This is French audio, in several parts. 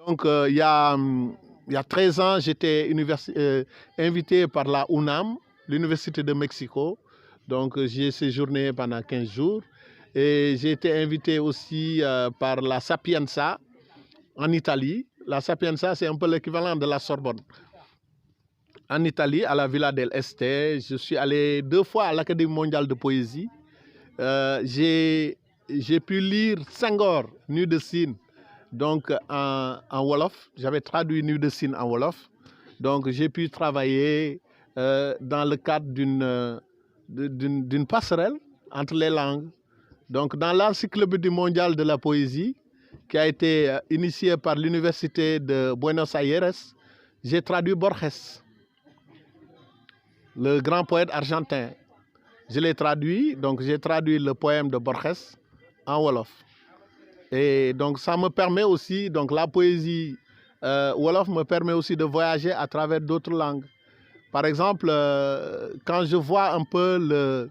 Donc, il y a 13 ans, j'étais invité par la UNAM, l'Université de Mexico. Donc, j'ai séjourné pendant 15 jours. Et j'ai été invité aussi par la Sapienza en Italie. La Sapienza, c'est un peu l'équivalent de la Sorbonne. En Italie, à la Villa del Este, je suis allé 2 fois à l'Académie mondiale de poésie. J'ai pu lire Senghor, Nu de Sine, donc en Wolof. J'avais traduit Nu de Sine en Wolof. Donc j'ai pu travailler dans le cadre d'une passerelle entre les langues. Donc dans l'encyclopédie mondiale de la poésie, qui a été initiée par l'Université de Buenos Aires, j'ai traduit Borges, le grand poète argentin. Je l'ai traduit, donc j'ai traduit le poème de Borges en Wolof. Et donc ça me permet aussi, donc la poésie Wolof me permet aussi de voyager à travers d'autres langues. Par exemple, quand je vois un peu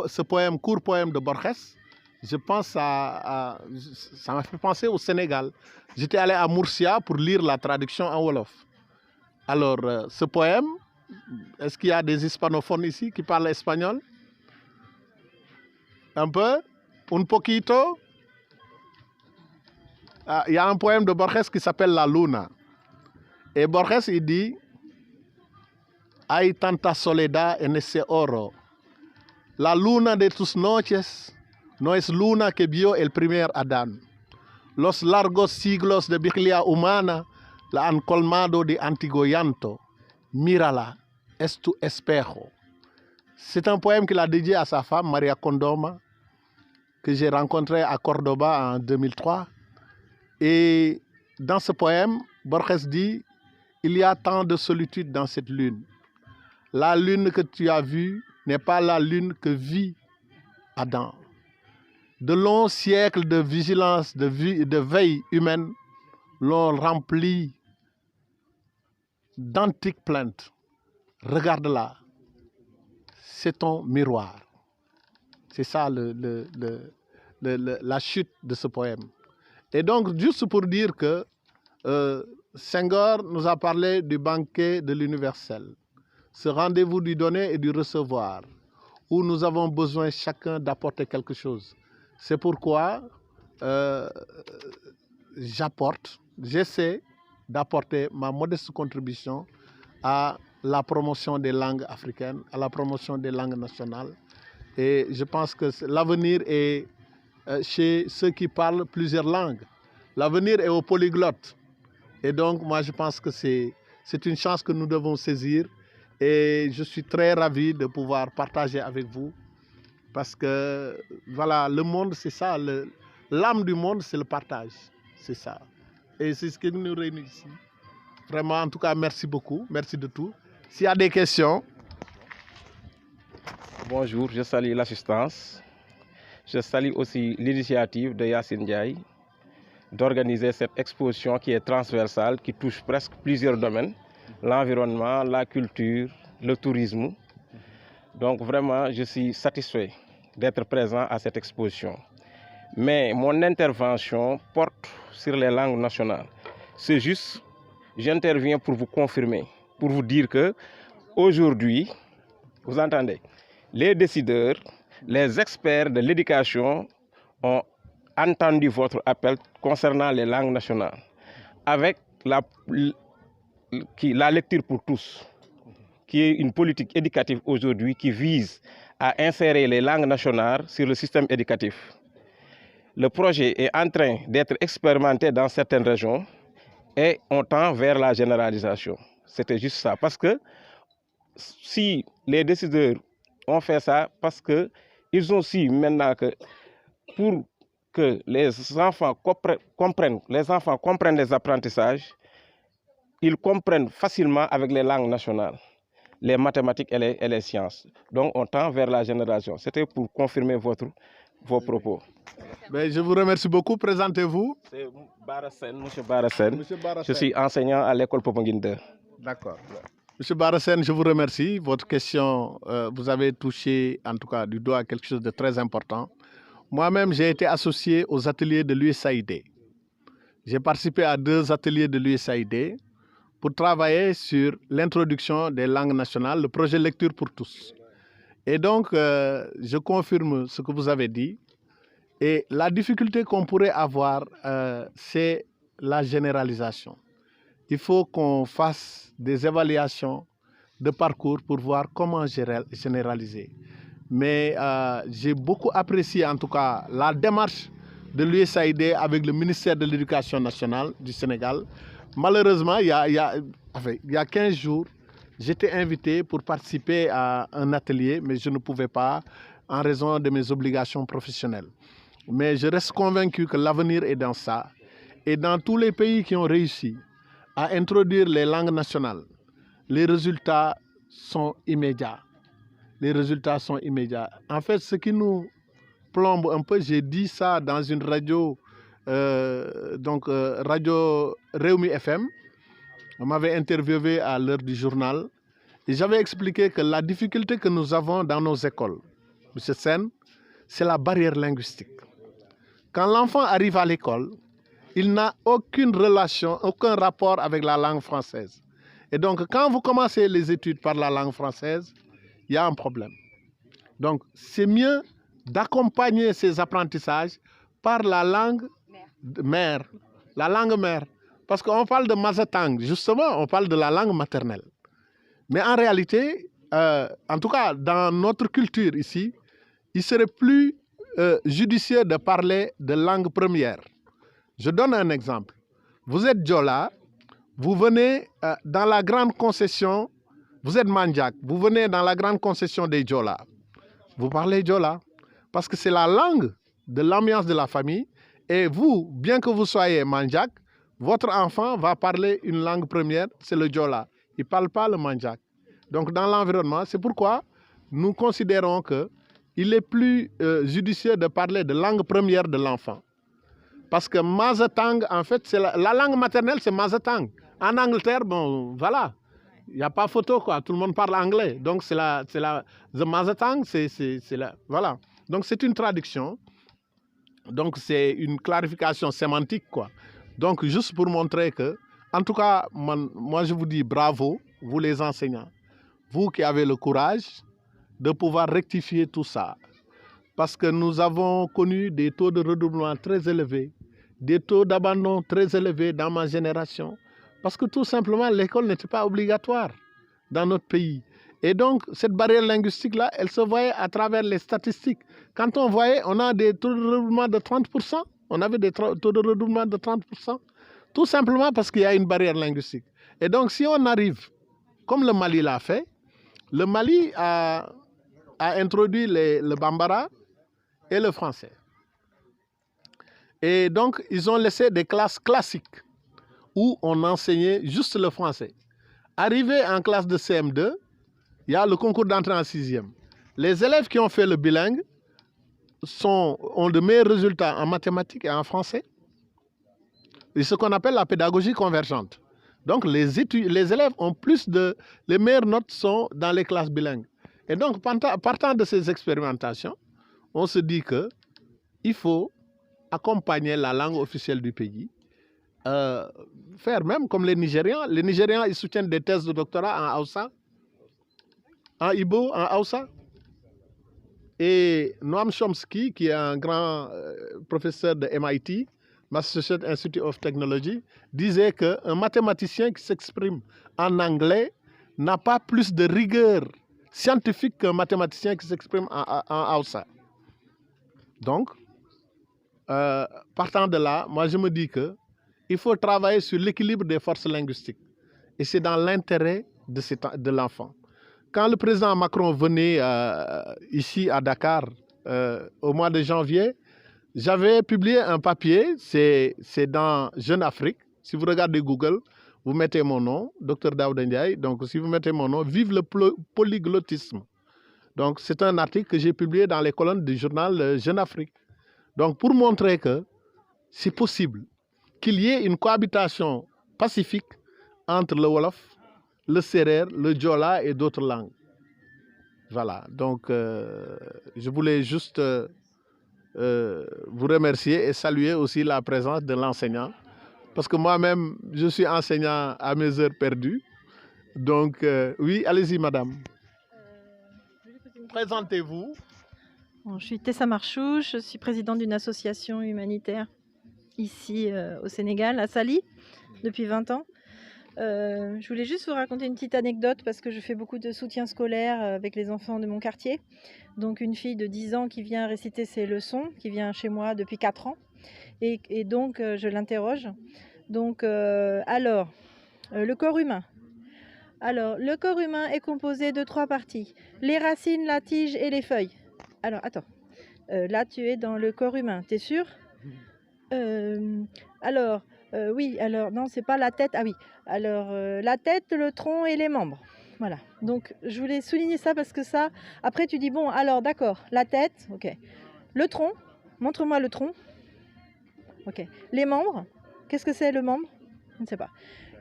ce poème, court poème de Borges, je pense ça m'a fait penser au Sénégal. J'étais allé à Murcia pour lire la traduction en Wolof. Alors, ce poème, est-ce qu'il y a des hispanophones ici qui parlent espagnol? Un peu? Un poquito? Il y a un poème de Borges qui s'appelle La Luna. Et Borges, il dit: Hay tanta soledad en ese oro. La luna de tus noches no es luna que vio el primer Adán. Los largos siglos de vigilia humana la han colmado de antiguo llanto. Mírala, es tu espejo. C'est un poème qu'il a dédié à sa femme, Maria Condoma, que j'ai rencontrée à Cordoba en 2003. Et dans ce poème, Borges dit: il y a tant de solitude dans cette lune. La lune que tu as vue n'est pas la lune que vit Adam. De longs siècles de vigilance, de veille humaine l'ont rempli d'antiques plaintes. Regarde-la, c'est ton miroir. C'est ça la chute de ce poème. Et donc, juste pour dire que Senghor nous a parlé du banquet de l'universel, ce rendez-vous du donner et du recevoir, où nous avons besoin chacun d'apporter quelque chose. C'est pourquoi j'essaie d'apporter ma modeste contribution à la promotion des langues africaines, à la promotion des langues nationales. Et je pense que l'avenir est chez ceux qui parlent plusieurs langues. L'avenir est aux polyglottes. Et donc, moi, je pense que c'est une chance que nous devons saisir. Et je suis très ravi de pouvoir partager avec vous. Parce que, voilà, le monde, c'est ça. L'âme du monde, c'est le partage. C'est ça. Et c'est ce qui nous réunit ici. Vraiment, en tout cas, merci beaucoup. Merci de tout. S'il y a des questions. Bonjour, je salue l'assistance. Je salue aussi l'initiative de Yassine Ndiaye d'organiser cette exposition qui est transversale, qui touche presque plusieurs domaines, l'environnement, la culture, le tourisme. Donc vraiment, je suis satisfait d'être présent à cette exposition. Mais mon intervention porte sur les langues nationales. C'est juste, j'interviens pour vous confirmer, pour vous dire que aujourd'hui, vous entendez, les décideurs, les experts de l'éducation ont entendu votre appel concernant les langues nationales, avec la lecture pour tous, qui est une politique éducative aujourd'hui qui vise à insérer les langues nationales sur le système éducatif. Le projet est en train d'être expérimenté dans certaines régions et on tend vers la généralisation. C'était juste ça. Parce que si les décideurs ont fait ça, parce qu'ils ont su maintenant que pour que les enfants comprennent les apprentissages, ils comprennent facilement avec les langues nationales, les mathématiques et les sciences. Donc on tend vers la génération. C'était pour confirmer vos propos. Mais je vous remercie beaucoup. Présentez-vous. C'est Barasen, M. Barasen. Je suis enseignant à l'école Popenguine 2. D'accord. Monsieur Barasen, je vous remercie. Votre question, vous avez touché en tout cas du doigt quelque chose de très important. Moi-même, j'ai été associé aux ateliers de l'USAID. j'ai participé à 2 ateliers de l'USAID pour travailler sur l'introduction des langues nationales, le projet Lecture pour tous. Et donc, je confirme ce que vous avez dit. Et la difficulté qu'on pourrait avoir, c'est la généralisation. Il faut qu'on fasse des évaluations de parcours pour voir comment généraliser. Mais j'ai beaucoup apprécié en tout cas la démarche de l'USAID avec le ministère de l'Éducation nationale du Sénégal. Malheureusement, il y a 15 jours, j'étais invité pour participer à un atelier, mais je ne pouvais pas en raison de mes obligations professionnelles. Mais je reste convaincu que l'avenir est dans ça. Et dans tous les pays qui ont réussi à introduire les langues nationales, les résultats sont immédiats. Les résultats sont immédiats. En fait, ce qui nous plombe un peu, j'ai dit ça dans une radio, radio Rewmi FM. On m'avait interviewé à l'heure du journal et j'avais expliqué que la difficulté que nous avons dans nos écoles, M. Sen, c'est la barrière linguistique. Quand l'enfant arrive à l'école, il n'a aucune relation, aucun rapport avec la langue française. Et donc, quand vous commencez les études par la langue française, il y a un problème. Donc, c'est mieux d'accompagner ces apprentissages par la langue mère. La langue mère. Parce qu'on parle de Mazatang, justement, on parle de la langue maternelle. Mais en réalité, en tout cas, dans notre culture ici, il serait plus judicieux de parler de langue première. Je donne un exemple. Vous êtes Djola, vous venez dans la grande concession, vous êtes Mandjak, vous venez dans la grande concession des Djola. Vous parlez Djola parce que c'est la langue de l'ambiance de la famille. Et vous, bien que vous soyez Mandjak, votre enfant va parler une langue première, c'est le Djola. Il ne parle pas le Mandjak. Donc dans l'environnement, c'est pourquoi nous considérons qu'il est plus judicieux de parler de langue première de l'enfant. Parce que Mazatang, en fait, la langue maternelle, c'est Mazatang. En Angleterre, bon, voilà. Il n'y a pas photo, quoi. Tout le monde parle anglais. Donc, the Mazatang, voilà. Donc, c'est une traduction. Donc, c'est une clarification sémantique, quoi. Donc, juste pour montrer que, en tout cas, moi, je vous dis bravo, vous les enseignants. Vous qui avez le courage de pouvoir rectifier tout ça. Parce que nous avons connu des taux de redoublement très élevés, des taux d'abandon très élevés dans ma génération. Parce que tout simplement, l'école n'était pas obligatoire dans notre pays. Et donc, cette barrière linguistique-là, elle se voyait à travers les statistiques. Quand on voyait, on a des taux de redoublement de 30%. On avait des taux de redoublement de 30%. Tout simplement parce qu'il y a une barrière linguistique. Et donc, si on arrive, comme le Mali l'a fait, le Mali a introduit le Bambara et le français. Et donc, ils ont laissé des classes classiques où on enseignait juste le français. Arrivé en classe de CM2, il y a le concours d'entrée en 6e. Les élèves qui ont fait le bilingue ont de meilleurs résultats en mathématiques et en français. C'est ce qu'on appelle la pédagogie convergente. Donc, les élèves ont les meilleures notes sont dans les classes bilingues. Et donc, partant de ces expérimentations, on se dit qu'il faut accompagner la langue officielle du pays, faire même comme les Nigérians. Les Nigérians, ils soutiennent des thèses de doctorat en Hausa, en Igbo, en Hausa. Et Noam Chomsky, qui est un grand professeur de MIT, Massachusetts Institute of Technology, disait qu'un mathématicien qui s'exprime en anglais n'a pas plus de rigueur scientifique qu'un mathématicien qui s'exprime en Hausa. Donc, partant de là, moi je me dis qu'il faut travailler sur l'équilibre des forces linguistiques. Et c'est dans l'intérêt de l'enfant. Quand le président Macron venait ici à Dakar au mois de janvier, j'avais publié un papier, c'est dans Jeune Afrique. Si vous regardez Google, vous mettez mon nom, Dr Daouda Ndiaye. Donc si vous mettez mon nom, Vive le polyglottisme. Donc c'est un article que j'ai publié dans les colonnes du journal Jeune Afrique. Donc pour montrer que c'est possible qu'il y ait une cohabitation pacifique entre le Wolof, le Serer, le Djola et d'autres langues. Voilà, donc je voulais juste vous remercier et saluer aussi la présence de l'enseignant parce que moi-même, je suis enseignant à mes heures perdues. Donc, oui, allez-y, madame. Présentez-vous. Bon, je suis Tessa Marchou, je suis présidente d'une association humanitaire ici au Sénégal, à Saly, depuis 20 ans. Je voulais juste vous raconter une petite anecdote parce que je fais beaucoup de soutien scolaire avec les enfants de mon quartier. Donc une fille de 10 ans qui vient réciter ses leçons, qui vient chez moi depuis 4 ans. Et donc je l'interroge. Donc le corps humain. Alors, le corps humain est composé de 3 parties. Les racines, la tige et les feuilles. Alors, attends. Là, tu es dans le corps humain, t'es sûr? Oui, alors, non, c'est pas la tête. Ah oui, alors, la tête, le tronc et les membres. Voilà. Donc, je voulais souligner ça parce que ça... Après, tu dis, bon, alors, d'accord, la tête, ok. Le tronc, montre-moi le tronc. Ok. Les membres, qu'est-ce que c'est le membre? Je ne sais pas.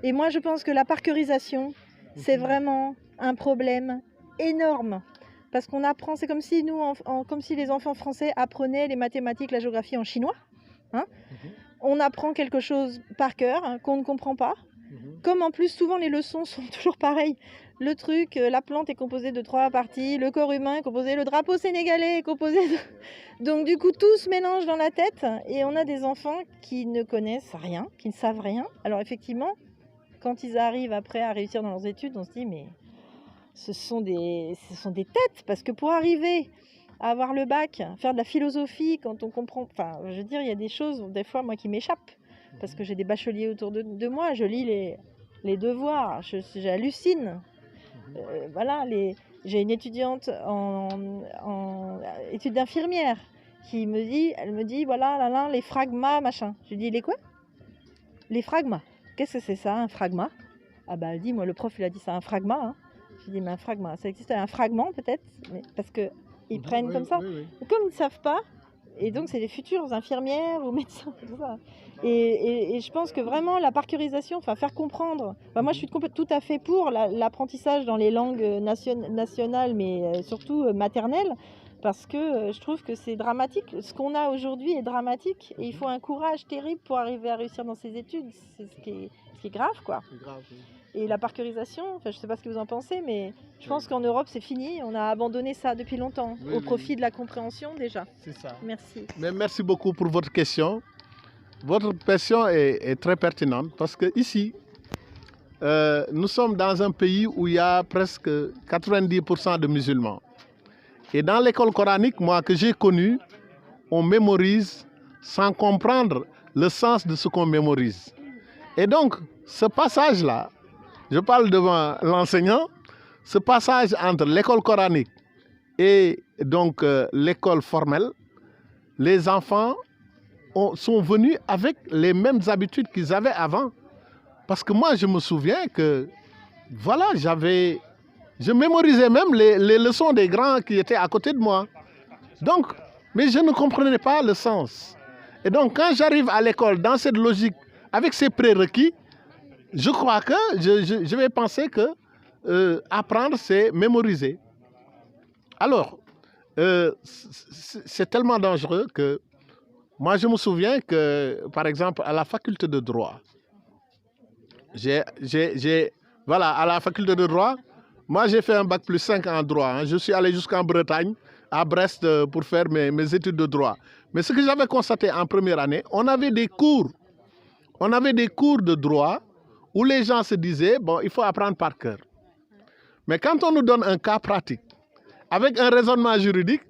Et moi, je pense que la parcurisation... C'est vraiment un problème énorme parce qu'on apprend, c'est comme si nous, comme si les enfants français apprenaient les mathématiques, la géographie en chinois. Hein. On apprend quelque chose par cœur hein, qu'on ne comprend pas. Comme en plus, souvent les leçons sont toujours pareilles. Le truc, la plante est composée de 3 parties, le corps humain est composé, le drapeau sénégalais est composé de... Donc du coup, tout se mélange dans la tête et on a des enfants qui ne connaissent rien, qui ne savent rien. Alors effectivement, quand ils arrivent après à réussir dans leurs études, on se dit mais ce sont des têtes parce que pour arriver à avoir le bac, faire de la philosophie quand on comprend, enfin je veux dire il y a des choses des fois moi qui m'échappent parce que j'ai des bacheliers autour de moi, je lis les devoirs, j'hallucine. Voilà, j'ai une étudiante en études d'infirmière qui elle me dit voilà là, les fragmas machin. Je lui dis les quoi? Les fragmas. Qu'est-ce que c'est ça, un fragma? Ah bah elle dit, moi le prof il a dit ça, un fragma. Hein. Je dis mais un fragma, ça existe un fragment peut-être, mais parce qu'ils prennent comme ça. Oui. Comme ils ne savent pas, et donc c'est les futures infirmières ou médecins, tout ça. Et je pense que vraiment la parcurisation, enfin faire comprendre, moi je suis tout à fait pour l'apprentissage dans les langues nationales, mais surtout maternelles, parce que je trouve que c'est dramatique. Ce qu'on a aujourd'hui est dramatique et il faut un courage terrible pour arriver à réussir dans ses études. C'est ce qui est grave, quoi. C'est grave, oui. Et la parcurisation, je ne sais pas ce que vous en pensez, mais je pense qu'en Europe, c'est fini. On a abandonné ça depuis longtemps, au profit de la compréhension déjà. C'est ça. Merci. Mais merci beaucoup pour votre question. Votre question est très pertinente parce que ici, nous sommes dans un pays où il y a presque 90% de musulmans. Et dans l'école coranique, moi, que j'ai connue, on mémorise sans comprendre le sens de ce qu'on mémorise. Et donc, ce passage-là, je parle devant l'enseignant, ce passage entre l'école coranique et donc l'école formelle, les enfants sont venus avec les mêmes habitudes qu'ils avaient avant. Parce que moi, je me souviens que, voilà, je mémorisais même les leçons des grands qui étaient à côté de moi. Donc, mais je ne comprenais pas le sens. Et donc, quand j'arrive à l'école dans cette logique, avec ces prérequis, je crois que je vais penser que apprendre, c'est mémoriser. Alors, c'est tellement dangereux que moi, je me souviens que, par exemple, à la faculté de droit, voilà, à la faculté de droit, moi, j'ai fait un bac plus 5 en droit. Hein. Je suis allé jusqu'en Bretagne, à Brest, pour faire mes études de droit. Mais ce que j'avais constaté en première année, on avait des cours de droit où les gens se disaient, bon, il faut apprendre par cœur. Mais quand on nous donne un cas pratique, avec un raisonnement juridique,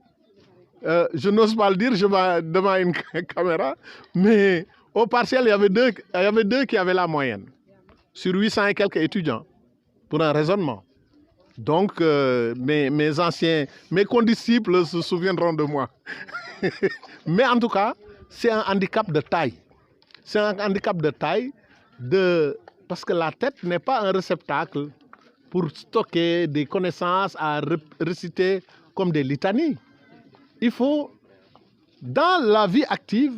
je n'ose pas le dire, je vais devant une caméra, mais au partiel, il y avait deux qui avaient la moyenne, sur 800 et quelques étudiants, pour un raisonnement. Donc, mes condisciples se souviendront de moi. Mais en tout cas, c'est un handicap de taille. C'est un handicap de taille parce que la tête n'est pas un réceptacle pour stocker des connaissances à réciter comme des litanies. Il faut, dans la vie active,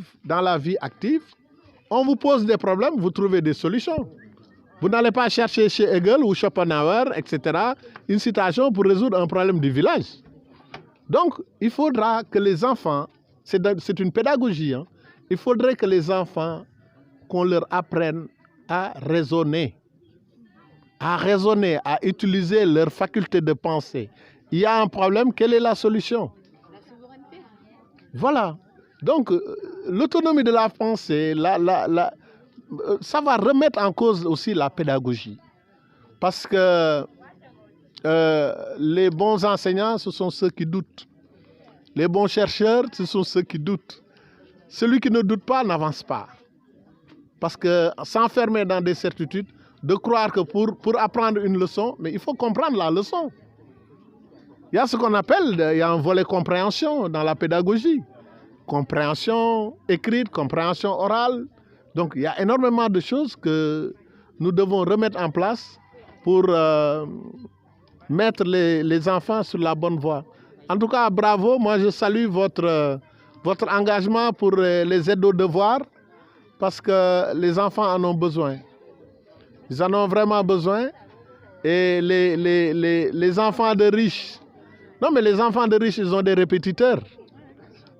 on vous pose des problèmes, vous trouvez des solutions. Vous n'allez pas chercher chez Hegel ou Schopenhauer, etc., une citation pour résoudre un problème du village. Donc, il faudra que les enfants, c'est une pédagogie, hein, il faudrait que les enfants qu'on leur apprenne à raisonner, à utiliser leur faculté de penser. Il y a un problème, quelle est la solution? La souveraineté. Voilà. Donc, l'autonomie de la pensée, ça va remettre en cause aussi la pédagogie. Parce que les bons enseignants, ce sont ceux qui doutent. Les bons chercheurs, ce sont ceux qui doutent. Celui qui ne doute pas n'avance pas. Parce que s'enfermer dans des certitudes, de croire que pour apprendre une leçon, mais il faut comprendre la leçon. Il y a ce qu'on appelle, il y a un volet compréhension dans la pédagogie. Compréhension écrite, compréhension orale. Donc il y a énormément de choses que nous devons remettre en place pour mettre les enfants sur la bonne voie. En tout cas, bravo, moi je salue votre engagement pour les aides aux devoirs parce que les enfants en ont besoin. Ils en ont vraiment besoin. Et les enfants de riches, non mais les enfants de riches, ils ont des répétiteurs.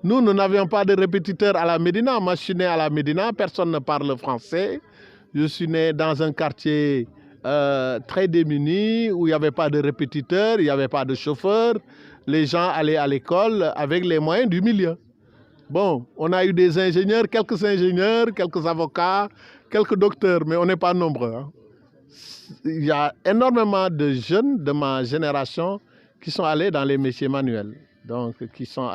Nous n'avions pas de répétiteurs à la Médina. Moi, je suis né à la Médina, personne ne parle français. Je suis né dans un quartier très démuni où il n'y avait pas de répétiteurs, il n'y avait pas de chauffeurs. Les gens allaient à l'école avec les moyens du milieu. Bon, on a eu des ingénieurs, quelques avocats, quelques docteurs, mais on n'est pas nombreux. Hein. Il y a énormément de jeunes de ma génération qui sont allés dans les métiers manuels. Donc, qui sont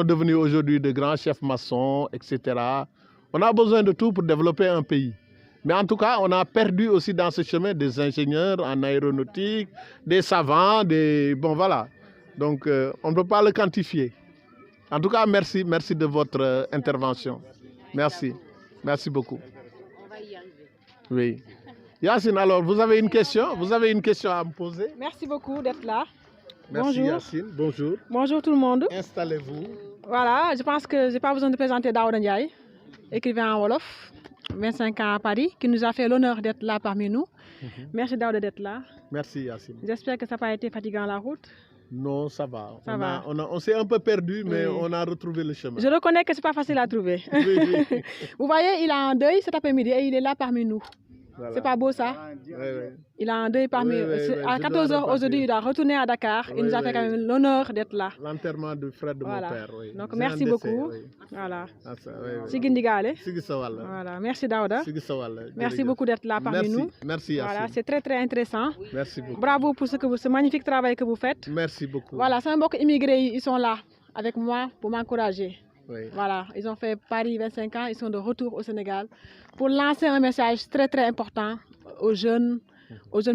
devenus aujourd'hui de grands chefs maçons, etc. On a besoin de tout pour développer un pays. Mais en tout cas, on a perdu aussi dans ce chemin des ingénieurs en aéronautique, des savants, bon voilà. Donc, on ne peut pas le quantifier. En tout cas, merci de votre intervention. Merci beaucoup. On va y arriver. Oui. Yacine, alors, vous avez une question à me poser? Merci beaucoup d'être là. Merci Bonjour. Yacine, bonjour. Bonjour tout le monde. Installez-vous. Voilà, je pense que je n'ai pas besoin de présenter Daouda Ndiaye, écrivain en Wolof, 25 ans à Paris, qui nous a fait l'honneur d'être là parmi nous. Merci Daouda d'être là. Merci Yacine. J'espère que ça n'a pas été fatigant la route. Non, ça va. va. On s'est un peu perdu, mais Oui. on a retrouvé le chemin. Je reconnais que ce n'est pas facile à trouver. Oui. Vous voyez, il a un deuil cet après-midi et il est là parmi nous. Voilà. C'est pas beau ça? Oui. Il a un deuil parmi nous. À 14h aujourd'hui, il doit retourner à Dakar. Il nous a fait quand même l'honneur d'être là. L'enterrement du frère de Voilà. mon père, oui. Donc J'ai merci un décès, beaucoup. oui. Voilà. Ah, ça, oui. Sigindigale. Sigi Sawal. Voilà. Merci Daouda. Sigi Sawal. Merci beaucoup d'être là parmi nous. Merci Yacine. Voilà, c'est très très intéressant. Merci beaucoup. Bravo pour ce magnifique travail que vous faites. Merci beaucoup. Voilà, c'est un beaucoup immigrés, ils sont là avec moi pour m'encourager. Oui. Voilà, ils ont fait Paris 25 ans, ils sont de retour au Sénégal pour lancer un message très très important aux jeunes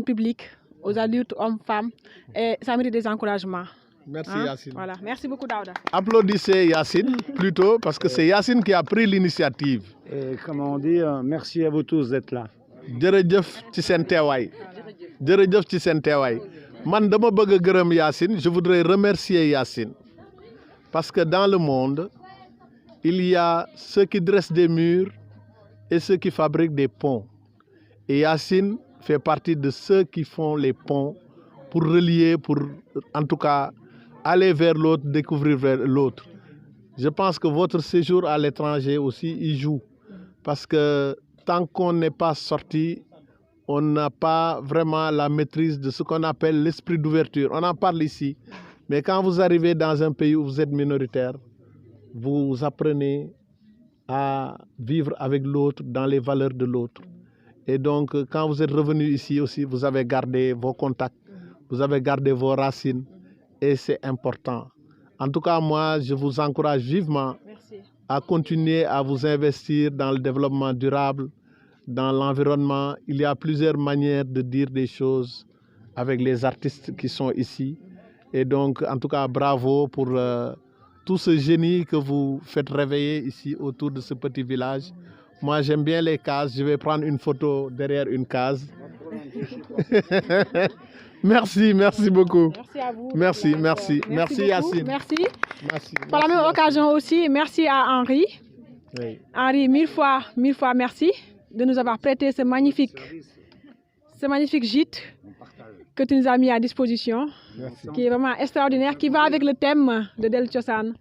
publics, aux adultes, hommes, femmes, et ça mérite des encouragements. Merci Hein? Yacine. Voilà, merci beaucoup Daouda. Applaudissez Yacine plutôt parce que c'est Yacine qui a pris l'initiative. Et comment on dit, merci à vous tous d'être là. jërëjëf ci seen teewaay jërëjëf ci seen teewaay man dama bëgg a gërëm Yacine, je voudrais remercier Yacine parce que dans le monde il y a ceux qui dressent des murs et ceux qui fabriquent des ponts et Yacine fait partie de ceux qui font les ponts pour relier, pour en tout cas aller vers l'autre, découvrir vers l'autre. Je pense que votre séjour à l'étranger aussi y joue parce que tant qu'on n'est pas sorti, on n'a pas vraiment la maîtrise de ce qu'on appelle l'esprit d'ouverture. On en parle ici. Mais quand vous arrivez dans un pays où vous êtes minoritaire, vous apprenez à vivre avec l'autre, dans les valeurs de l'autre. Et donc, quand vous êtes revenu ici aussi, vous avez gardé vos contacts, vous avez gardé vos racines. Et c'est important. En tout cas, moi, je vous encourage vivement à continuer à vous investir dans le développement durable, dans l'environnement. Il y a plusieurs manières de dire des choses avec les artistes qui sont ici. Et donc, en tout cas, bravo pour tout ce génie que vous faites réveiller ici autour de ce petit village. Moi, j'aime bien les cases. Je vais prendre une photo derrière une case. Merci beaucoup. Merci à vous. Merci beaucoup. Yacine. Merci. Merci. Par la même occasion aussi, merci à Henri. Oui. Henri, mille fois merci de nous avoir prêté ce magnifique gîte que tu nous as mis à disposition, Merci. qui est vraiment extraordinaire, qui va avec le thème de Del Tiosan.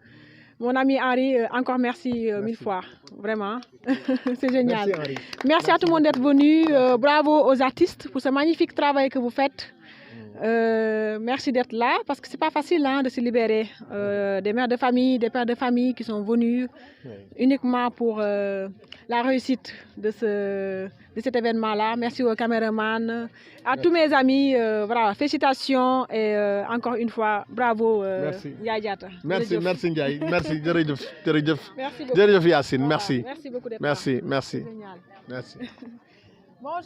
Mon ami Henri, encore merci, mille fois, vraiment, c'est génial. Merci, Henri. Merci à tout le monde d'être venu, bravo aux artistes pour ce magnifique travail que vous faites. Merci d'être là parce que c'est pas facile hein, de se libérer des mères de famille, des pères de famille qui sont venus uniquement pour la réussite de cet événement-là. Merci aux caméramans, à tous mes amis, voilà, félicitations et encore une fois, bravo Ndiaye Diatta. Merci, merci Ndiaye, merci, jërëjëf. Merci beaucoup. Jërëjëf Yacine, merci. Merci beaucoup d'être Merci, là. merci. Génial. Merci. Bonjour.